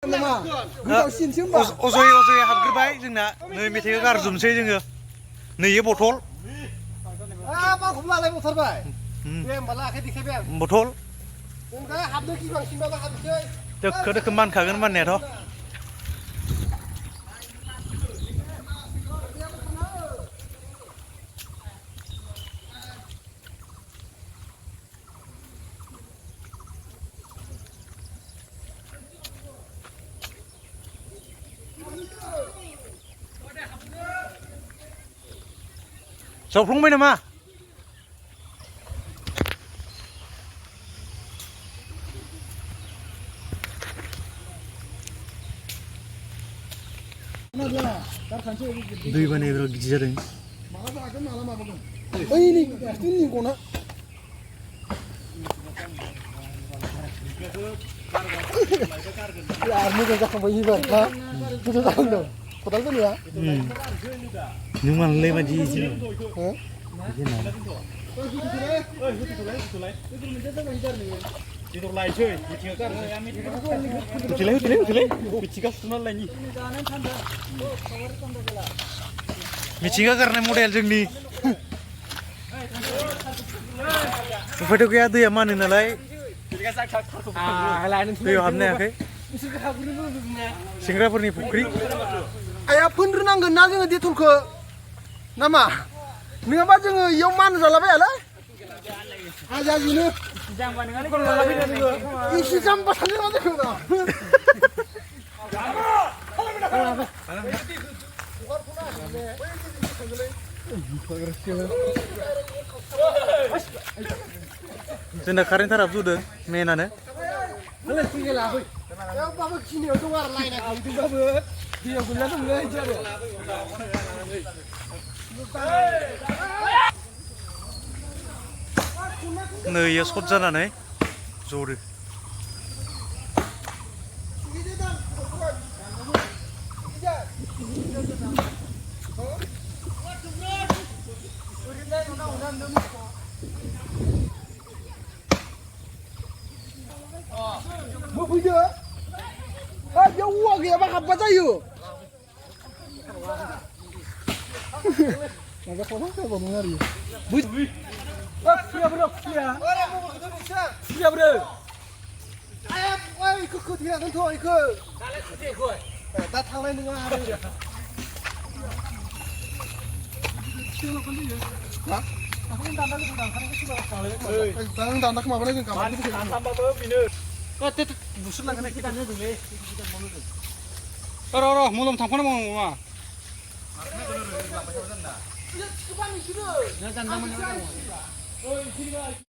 अजय हाबग्रोबाय जोंना नै मेथाइखौ गारजोबनोसै जोङो नैयो बथल बथल दोखो दोखो मानखागोन माननायाथ' जावफ्लंबाय नामा दै बानाया बिराद गिदिर जादों मोजां जाखांबाय एबार ना मोजां जाखांदों खदाल बोनाया नों मानलाय बायदि मिथिंगा गारनाय मडेल जोंनि उफायथ' गैया दैया मानो नालाय दैयाव हाबनो हायाखै सेंग्राफोरनि फुख्रि आया फोनग्रोनांगोन ना जोङो डेटलखौ नामा नङाबा जोङो इयाव मान जालाबायालै आजाजिनो एसे जाम्बा थांनो जोङो जोंना कारेन्ट थाराबो जुदों मेनानो बाबो खिनियाव दं आरो लाइना खालामदोंबाबो दैयाव गोलैना दंलै इदि आरो नैयो सर्ट जानानै जरो फैदो बेयाव औवा गैयाबा हाबबा जायो दा थांनाय नङा दान्दाखौ माबानाय जों बुसुरलांगोन र' मलम थांफानो मावा